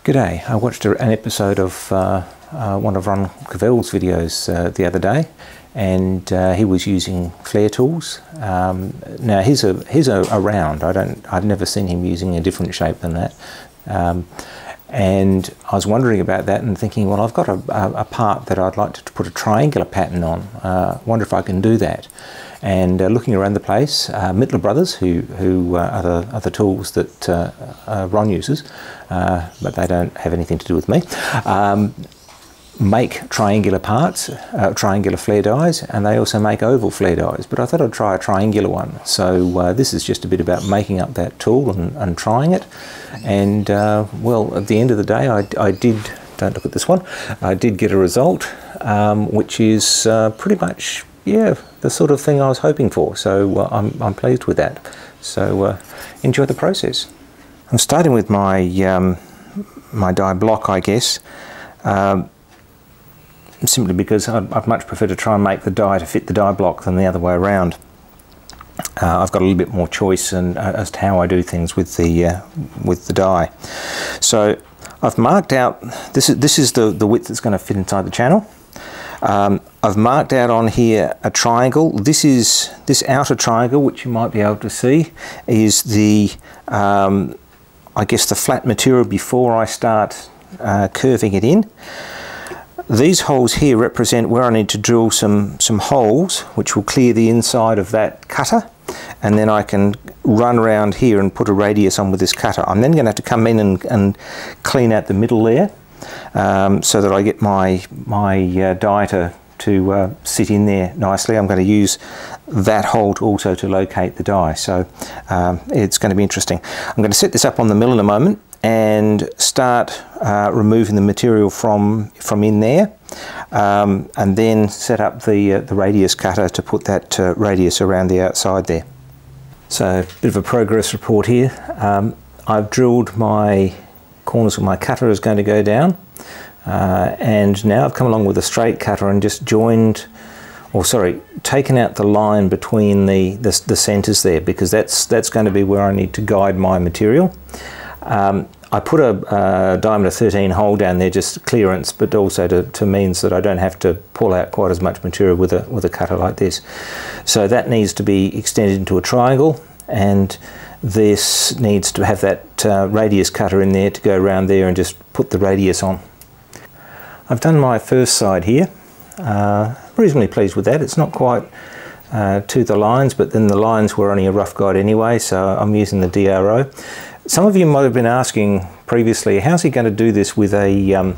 G'day, I watched an episode of one of Ron Cavell's videos the other day, and he was using flare tools. Now he's a round. I've never seen him using a different shape than that. And I was wondering about that and thinking, well, I've got a part that I'd like to put a triangular pattern on. Wonder if I can do that. And looking around the place, Mittler Brothers, who are the tools that Ron uses, but they don't have anything to do with me, make triangular parts, triangular flare dies, and they also make oval flare dies. But I thought I'd try a triangular one. So this is just a bit about making up that tool and trying it. And well, at the end of the day, I did, don't look at this one, I did get a result, which is pretty much, yeah, the sort of thing I was hoping for. So I'm pleased with that. So enjoy the process. I'm starting with my my die block, I guess, simply because I'd much prefer to try and make the die to fit the die block than the other way around. I've got a little bit more choice as to how I do things with the die. So I've marked out, this is the width that's going to fit inside the channel. I've marked out on here a triangle. This outer triangle, which you might be able to see, is the I guess the flat material before I start curving it in. These holes here represent where I need to drill some holes which will clear the inside of that cutter, and then I can run around here and put a radius on with this cutter. I'm then going to have to come in and clean out the middle there, so that I get my die to sit in there nicely. I'm going to use that hole also to locate the die, so it's going to be interesting. I'm going to set this up on the mill in a moment and start removing the material from in there, and then set up the radius cutter to put that radius around the outside there. So a bit of a progress report here. I've drilled my corners where my cutter is going to go down, and now I've come along with a straight cutter and just joined, or sorry, taken out the line between the centres there, because that's going to be where I need to guide my material. I put a diameter 13 hole down there, just clearance, but also to means that I don't have to pull out quite as much material with a cutter like this. So that needs to be extended into a triangle, and this needs to have that radius cutter in there to go around there and just put the radius on. I've done my first side here. Reasonably pleased with that. It's not quite to the lines, but then the lines were only a rough guide anyway, so I'm using the DRO. Some of you might have been asking previously, how's he going to do this with a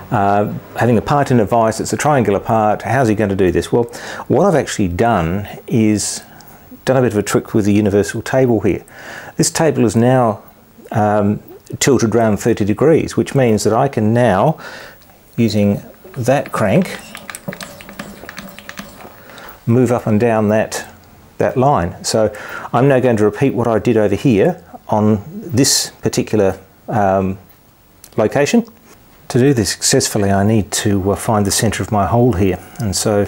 having a part in a vise that's a triangular part? How's he going to do this? Well, what I've actually done is done a bit of a trick with the universal table here. This table is now tilted around 30 degrees, which means that I can now, using that crank, move up and down that line. So I'm now going to repeat what I did over here on this particular location. To do this successfully, I need to find the centre of my hole here, and so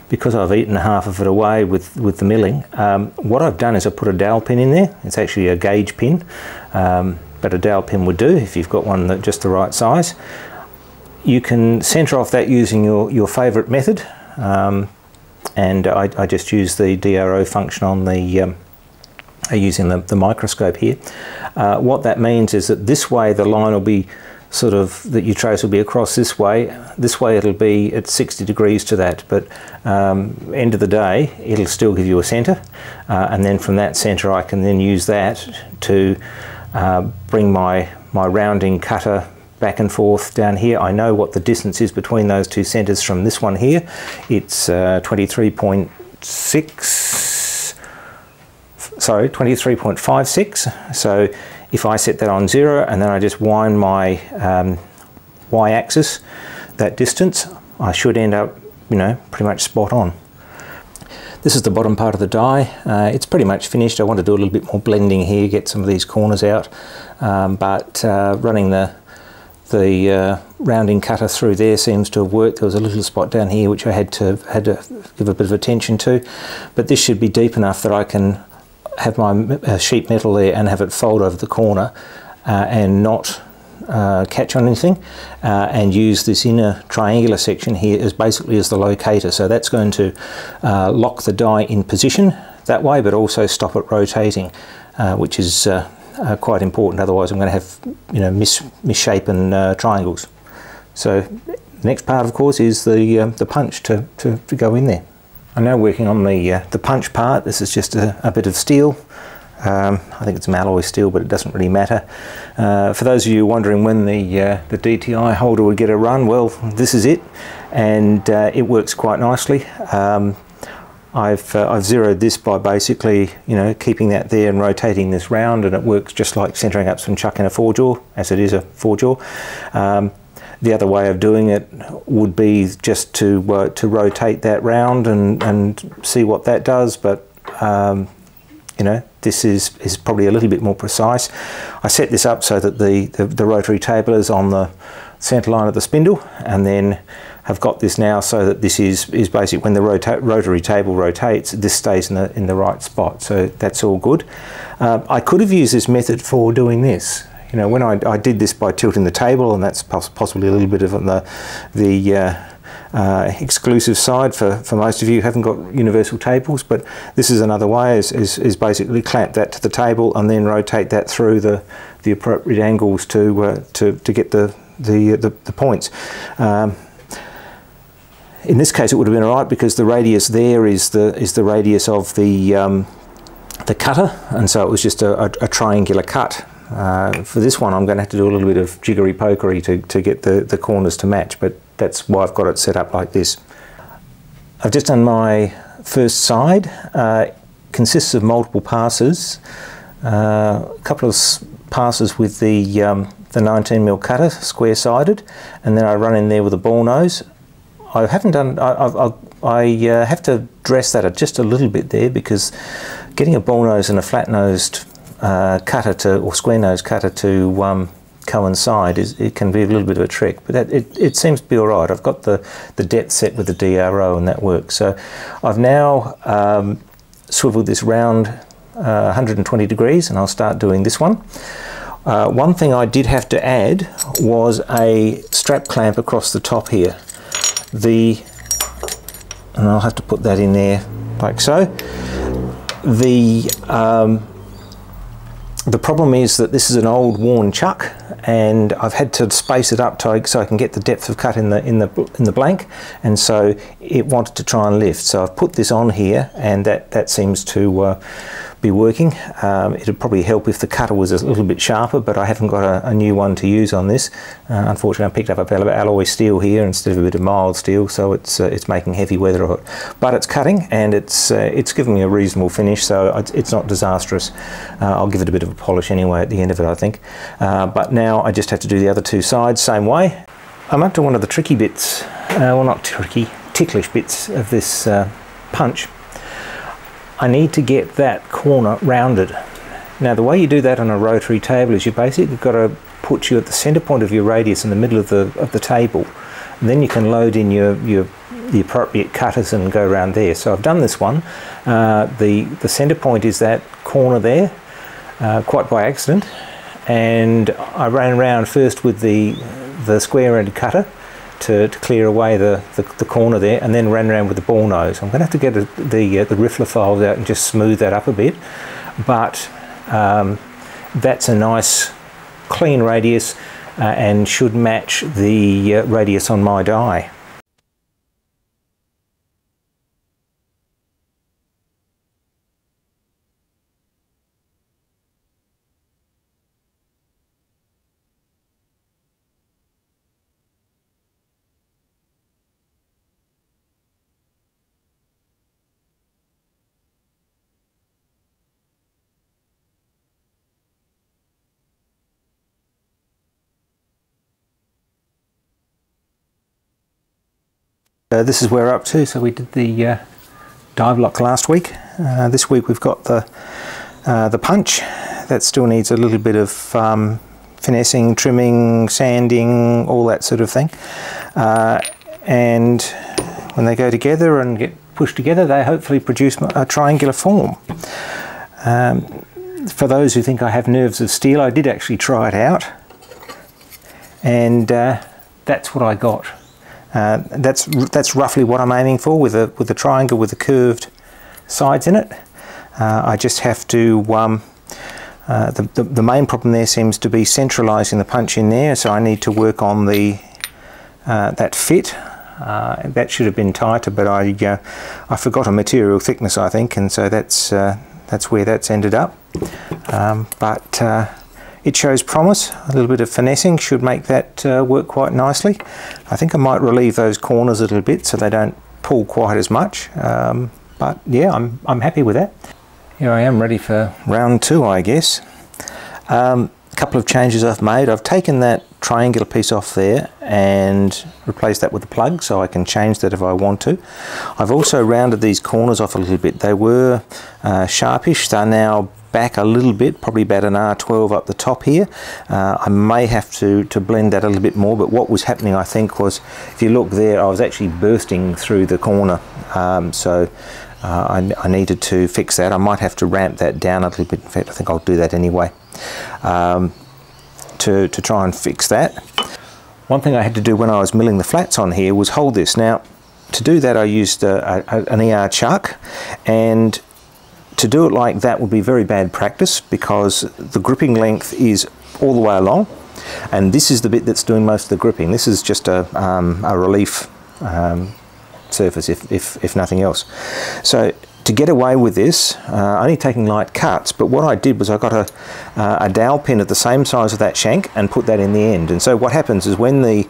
because I've eaten half of it away with the milling, what I've done is I put a dowel pin in there. It's actually a gauge pin, but a dowel pin would do if you've got one that's just the right size. You can centre off that using your favourite method, and I just use the DRO function on the using the microscope here. What that means is that this way the line will be sort of, that you trace will be across this way it'll be at 60 degrees to that, but end of the day it'll still give you a centre, and then from that centre I can then use that to bring my rounding cutter back and forth down here. I know what the distance is between those two centres from this one here. It's 23.56. So if I set that on 0 and then I just wind my y-axis that distance, I should end up, you know, pretty much spot on. This is the bottom part of the die. It's pretty much finished. I want to do a little bit more blending here, get some of these corners out, but running the rounding cutter through there seems to have worked. There was a little spot down here which I had to give a bit of attention to, but this should be deep enough that I can have my sheet metal there and have it fold over the corner and not catch on anything, and use this inner triangular section here as basically as the locator. So that's going to lock the die in position that way, but also stop it rotating, which is quite important. Otherwise I'm going to have, you know, misshapen triangles. So the next part, of course, is the punch to go in there. I'm now working on the punch part. This is just a bit of steel. I think it's alloy steel, but it doesn't really matter. For those of you wondering when the DTI holder would get a run, well, this is it, and it works quite nicely. I've zeroed this by basically, you know, keeping that there and rotating this round, and it works just like centering up some chuck in a 4-jaw, as it is a 4-jaw. The other way of doing it would be just to rotate that round and see what that does, but you know, this is probably a little bit more precise. I set this up so that the rotary table is on the centre line of the spindle, and then have got this now so that this is basic. When the rotary table rotates, this stays in the right spot, so that's all good. I could have used this method for doing this. You know, when I did this by tilting the table, and that's possibly a little bit of on the exclusive side for most of you who haven't got universal tables, but this is another way, is basically clamp that to the table and then rotate that through the appropriate angles to get the points. In this case it would have been alright because the radius there is the radius of the cutter, and so it was just a triangular cut. For this one I'm going to have to do a little bit of jiggery pokery to get the corners to match, but that's why I've got it set up like this. I've just done my first side. Consists of multiple passes, a couple of passes with the 19mm cutter, square-sided, and then I run in there with a ball nose. I haven't done. I have to dress that just a little bit there, because getting a ball nose and a flat-nosed cutter or square-nosed cutter to coincide it can be a little bit of a trick, but it seems to be all right. I've got the depth set with the DRO, and that works. So I've now swiveled this round 120 degrees, and I'll start doing this one. One thing I did have to add was a strap clamp across the top here. And I'll have to put that in there like so. The problem is that this is an old worn chuck, and I've had to space it up so I can get the depth of cut in the blank, and so it wanted to try and lift. So I've put this on here, and that seems to be working. It'd probably help if the cutter was a little bit sharper, but I haven't got a new one to use on this. Unfortunately, I picked up a bit of alloy steel here instead of a bit of mild steel, so it's making heavy weather of it. But it's cutting, and it's giving me a reasonable finish, so it's not disastrous. I'll give it a bit of a polish anyway at the end of it, I think. But now I just have to do the other two sides same way. I'm up to one of the tricky bits, well, not tricky, ticklish bits of this punch. I need to get that corner rounded. Now the way you do that on a rotary table is you basically got to put you at the center point of your radius in the middle of the table, and then you can load in the appropriate cutters and go around there. So I've done this one. The center point is that corner there, quite by accident, and I ran around first with the square-ended cutter to clear away the corner there, and then ran around with the ball nose. I'm going to have to get the riffler files out and just smooth that up a bit, but that's a nice clean radius and should match the radius on my die. This is where we're up to. So we did the die block last week. This week we've got the punch. That still needs a little bit of finessing, trimming, sanding, all that sort of thing. And when they go together and get pushed together, they hopefully produce a triangular form. For those who think I have nerves of steel, I did actually try it out. and that's what I got. That's roughly what I'm aiming for with a triangle with the curved sides in it. I just have to the main problem there seems to be centralizing the punch in there, so I need to work on the that fit. That should have been tighter, but I forgot a material thickness, I think, and so that's where that's ended up. But it shows promise. A little bit of finessing should make that work quite nicely. I think I might relieve those corners a little bit so they don't pull quite as much. But yeah, I'm happy with that. Here I am ready for round 2, I guess. A couple of changes I've made. I've taken that triangular piece off there and replaced that with a plug, so I can change that if I want to. I've also rounded these corners off a little bit. They were sharpish. They're now back a little bit, probably about an R12 up the top here. I may have to blend that a little bit more, but what was happening, I think, was, if you look there, I was actually bursting through the corner, so I needed to fix that. I might have to ramp that down a little bit. In fact, I think I'll do that anyway, to try and fix that. One thing I had to do when I was milling the flats on here was hold this. Now, to do that I used an ER chuck, and to do it like that would be very bad practice because the gripping length is all the way along, and this is the bit that's doing most of the gripping. This is just a relief surface, if nothing else. So to get away with this, only taking light cuts, but what I did was I got a dowel pin at the same size of that shank and put that in the end. And so what happens is when the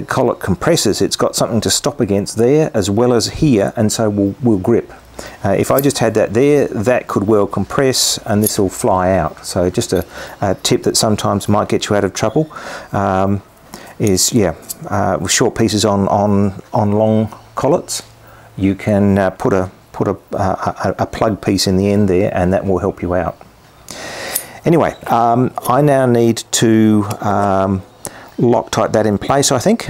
collet compresses, it's got something to stop against there as well as here, and so will grip. If I just had that there, that could well compress and this will fly out. So just a tip that sometimes might get you out of trouble is, yeah, with short pieces on long collets, you can put a plug piece in the end there, and that will help you out. Anyway, I now need to Loctite that in place, I think.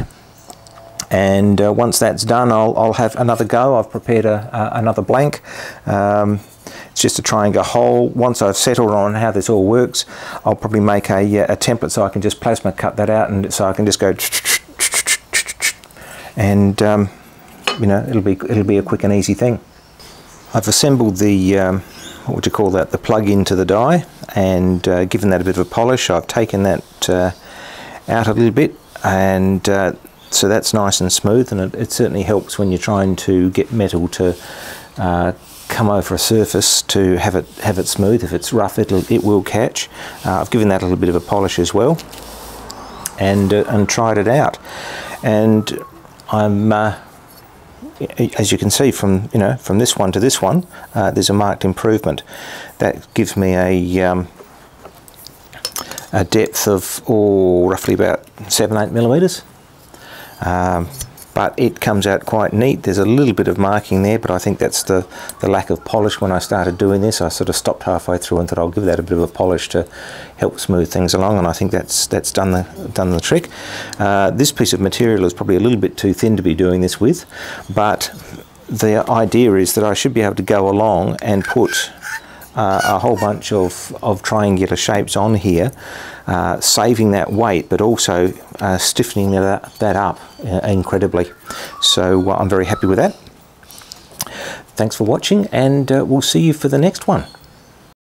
And once that's done, I'll have another go. I've prepared another blank. It's just to try and go hole. Once I've settled on how this all works, I'll probably make a template so I can just plasma cut that out, and so I can just go, and you know, it'll be a quick and easy thing. I've assembled the what would you call that? The plug into the die, and given that a bit of a polish. I've taken that out a little bit, and so that's nice and smooth, and it certainly helps when you're trying to get metal to come over a surface to have it smooth. If it's rough, it will catch. I've given that a little bit of a polish as well, and tried it out, and I'm as you can see from this one to this one, there's a marked improvement. That gives me a depth of roughly about 7-8 millimeters. But it comes out quite neat. There's a little bit of marking there, but I think that's the lack of polish. When I started doing this, I sort of stopped halfway through and thought I'll give that a bit of a polish to help smooth things along, and I think that's done the trick. This piece of material is probably a little bit too thin to be doing this with, but the idea is that I should be able to go along and put a whole bunch of triangular shapes on here, saving that weight, but also stiffening that up incredibly. So I'm very happy with that. Thanks for watching, and we'll see you for the next one.